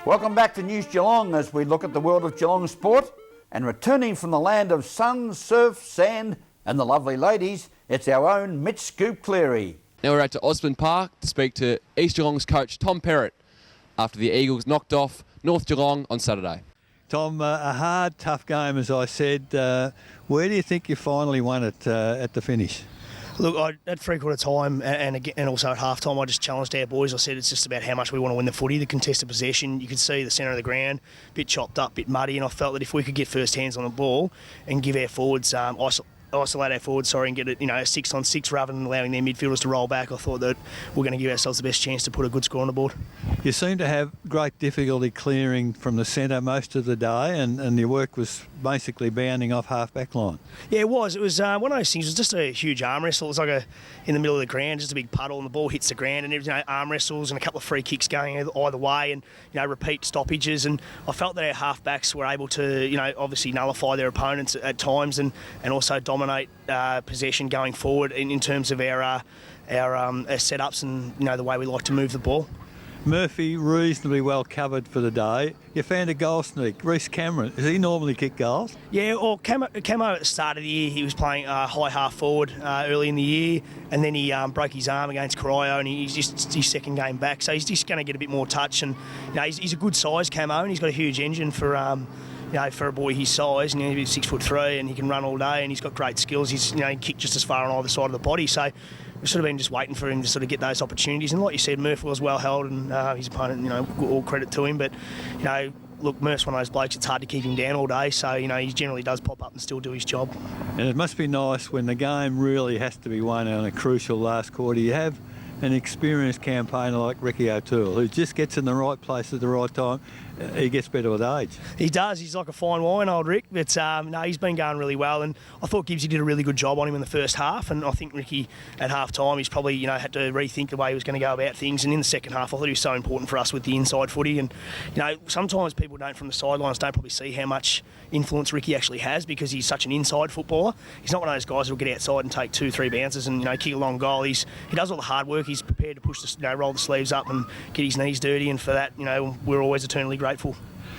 Welcome back to News Geelong as we look at the world of Geelong sport. And returning from the land of sun, surf, sand and the lovely ladies, it's our own Mitch Scoop Cleary. Now we're out to Osborne Park to speak to East Geelong's coach Tom Parrott after the Eagles knocked off North Geelong on Saturday. Tom, a hard, tough game, as I said. Where do you think you finally won it at the finish? Look, at three-quarter time and also at half-time, I just challenged our boys. I said it's just about how much we want to win the footy, the contested possession. You could see the centre of the ground, a bit chopped up, a bit muddy, and I felt that if we could get first hands on the ball and give our forwards, isolate our forwards, and get it, a 6-on-6 rather than allowing their midfielders to roll back, I thought that we're going to give ourselves the best chance to put a good score on the board. You seem to have great difficulty clearing from the centre most of the day, and your work was basically bounding off half-back line. Yeah, it was. It was one of those things. It was just a huge arm wrestle. It was like in the middle of the ground, just a big puddle, and the ball hits the ground, and arm wrestles and a couple of free kicks going either way, and repeat stoppages. And I felt that our half-backs were able to, obviously nullify their opponents at times, and also dominate possession going forward in terms of our setups and the way we like to move the ball. Murphy reasonably well covered for the day. You found a goal sneak. Reece Cameron, does he normally kick goals? Yeah, well, Camo at the start of the year, he was playing high half forward early in the year, and then he broke his arm against Cryo, and he's just his second game back, so he's just going to get a bit more touch. And he's a good size, Camo, and he's got a huge engine for for a boy his size, and he's 6'3", and he can run all day, and he's got great skills. He's he can kick just as far on either side of the body, so we've sort of been just waiting for him to sort of get those opportunities. And like you said, Murph was well held, and his opponent, all credit to him. But look, Murph's one of those blokes. It's hard to keep him down all day, so he generally does pop up and still do his job. And it must be nice when the game really has to be won on a crucial last quarter. You have an experienced campaigner like Ricky O'Toole, who just gets in the right place at the right time. He gets better with age. He does. He's like a fine wine, old Rick. But he's been going really well, and I thought Gibbsy did a really good job on him in the first half. And I think Ricky at half time, he's probably had to rethink the way he was going to go about things. And in the second half, I thought he was so important for us with the inside footy. And sometimes people don't from the sidelines don't probably see how much influence Ricky actually has, because he's such an inside footballer. He's not one of those guys who'll get outside and take 2-3 bounces and kick a long goal. He does all the hard work. He's prepared to push roll the sleeves up and get his knees dirty. And for that, we're always eternally grateful.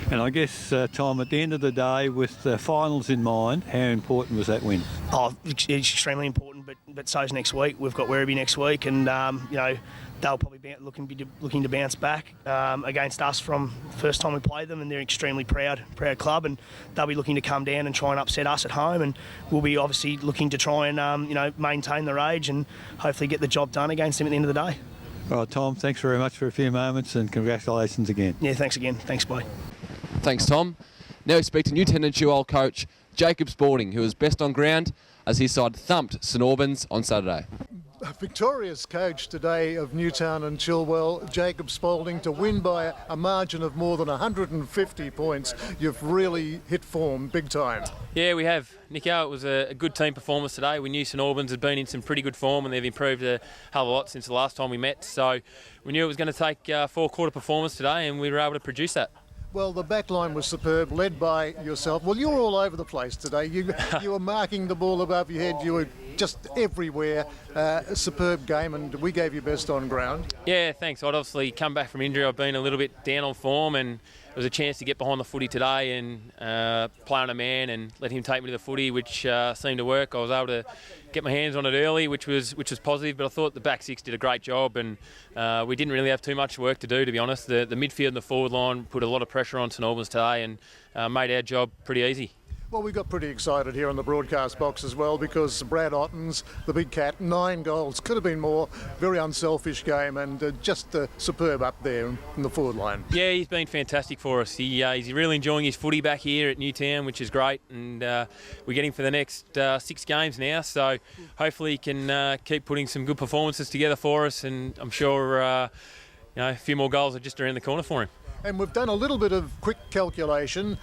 And I guess, Tom, at the end of the day, with the finals in mind, how important was that win? Oh, it's extremely important, but so's next week. We've got Werribee next week, and they'll probably be looking to bounce back against us from the first time we played them, and they're an extremely proud club, and they'll be looking to come down and try and upset us at home, and we'll be obviously looking to try and maintain the rage and hopefully get the job done against them at the end of the day. All right, Tom, thanks very much for a few moments, and congratulations again. Yeah, thanks again. Thanks, bye. Thanks, Tom. Now we speak to Newtown Dual coach Jacob Spalding, who was best on ground as his side thumped St Albans on Saturday. A victorious coach today of Newtown and Chilwell, Jacob Spalding, to win by a margin of more than 150 points. You've really hit form big time. Yeah, we have. Nico, it was a good team performance today. We knew St Albans had been in some pretty good form, and they've improved a hell of a lot since the last time we met. So we knew it was going to take a four-quarter performance today, and we were able to produce that. Well, the back line was superb, led by yourself. Well, you were all over the place today. You were marking the ball above your head. You were just everywhere. A superb game, and we gave you best on ground. Yeah, thanks. I'd obviously come back from injury. I've been a little bit down on form, and it was a chance to get behind the footy today and play on a man and let him take me to the footy, which seemed to work. I was able to get my hands on it early, which was positive, but I thought the back six did a great job, and we didn't really have too much work to do, to be honest. The midfield and the forward line put a lot of pressure on St Albans today and made our job pretty easy. Well, we got pretty excited here on the broadcast box as well, because Brad Ottens, the big cat, 9 goals, could have been more. Very unselfish game, and just superb up there in the forward line. Yeah, he's been fantastic for us. He's really enjoying his footy back here at Newtown, which is great, and we're getting for the next 6 games now, so hopefully he can keep putting some good performances together for us, and I'm sure a few more goals are just around the corner for him. And we've done a little bit of quick calculation.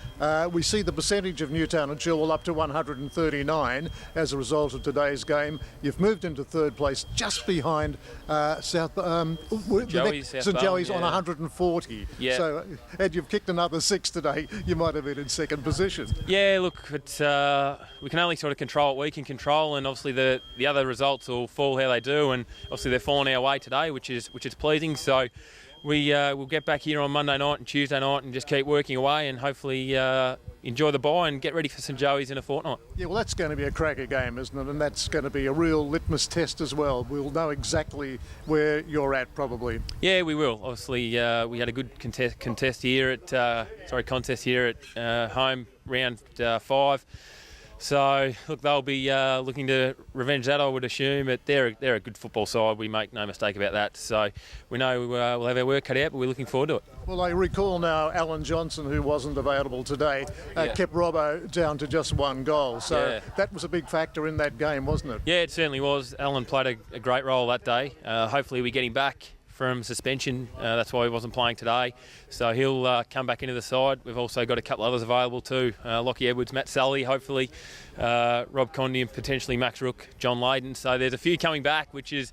We see the percentage of Newtown and Chilwell up to 139 as a result of today's game. You've moved into third place, just behind St Joey's on 140. Yeah. So had you kicked another 6 today, you might have been in second position. Yeah, look, it's, we can only sort of control what we can control, and obviously the other results will fall how they do, and obviously they're falling our way today, which is pleasing. So we'll get back here on Monday night and Tuesday night and just keep working away and hopefully enjoy the bye and get ready for St Joey's in a fortnight. Yeah, well, that's going to be a cracker game, isn't it? And that's going to be a real litmus test as well. We'll know exactly where you're at, probably. Yeah, we will. Obviously, we had a good contest here at home round 5. So look, they'll be looking to revenge that, I would assume. But they're a good football side. We make no mistake about that. So we know we'll have our work cut out, but we're looking forward to it. Well, I recall now Alan Johnson, who wasn't available today, kept Robbo down to just 1 goal. So that was a big factor in that game, wasn't it? Yeah, it certainly was. Alan played a great role that day. Hopefully we get him back from suspension. That's why he wasn't playing today. So he'll come back into the side. We've also got a couple others available too. Lockie Edwards, Matt Sully, hopefully. Rob Condy and potentially Max Rook, John Layden. So there's a few coming back, which is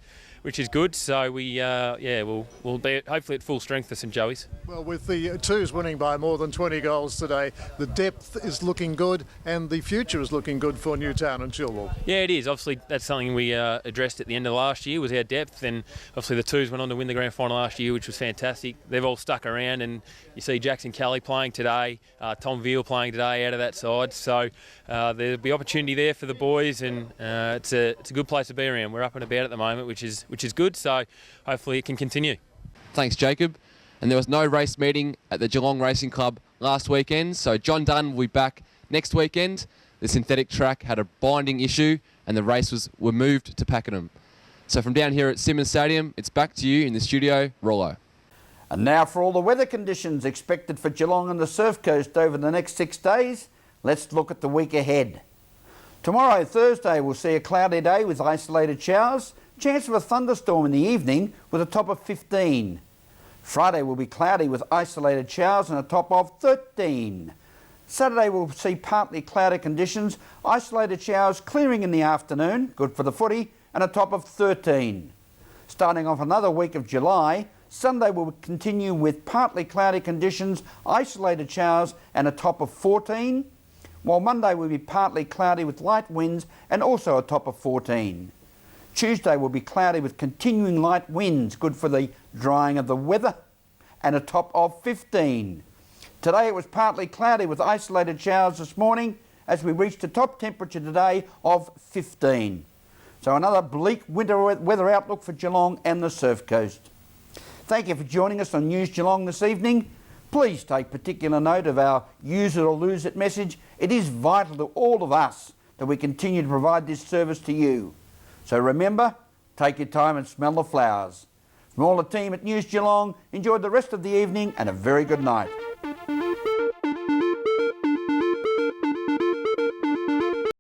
good. So we'll be hopefully at full strength for St Joey's. Well, with the Twos winning by more than 20 goals today, the depth is looking good and the future is looking good for Newtown and Chilwell. Yeah, it is. Obviously, that's something we addressed at the end of last year, was our depth. And obviously the Twos went on to win the grand final last year, which was fantastic. They've all stuck around, and you see Jackson Kelly playing today, Tom Veal playing today out of that side. So there'll be opportunity there for the boys, and it's a good place to be around. We're up and about at the moment, which is good. So hopefully it can continue. Thanks, Jacob. And there was no race meeting at the Geelong Racing Club last weekend, so John Dunn will be back next weekend. The synthetic track had a binding issue and the race were moved to Pakenham. So from down here at Simmons Stadium, it's back to you in the studio, Rollo. And now for all the weather conditions expected for Geelong and the Surf Coast over the next 6 days, let's look at the week ahead. Tomorrow, Thursday, we'll see a cloudy day with isolated showers, chance of a thunderstorm in the evening with a top of 15. Friday will be cloudy with isolated showers and a top of 13. Saturday we'll see partly cloudy conditions, isolated showers clearing in the afternoon, good for the footy, and a top of 13. Starting off another week of July, Sunday will continue with partly cloudy conditions, isolated showers and a top of 14, while Monday will be partly cloudy with light winds and also a top of 14. Tuesday will be cloudy with continuing light winds, good for the drying of the weather, and a top of 15. Today it was partly cloudy with isolated showers this morning as we reached a top temperature today of 15. So another bleak winter weather outlook for Geelong and the Surf Coast. Thank you for joining us on News Geelong this evening. Please take particular note of our use it or lose it message. It is vital to all of us that we continue to provide this service to you. So remember, take your time and smell the flowers. From all the team at News Geelong, enjoy the rest of the evening and a very good night.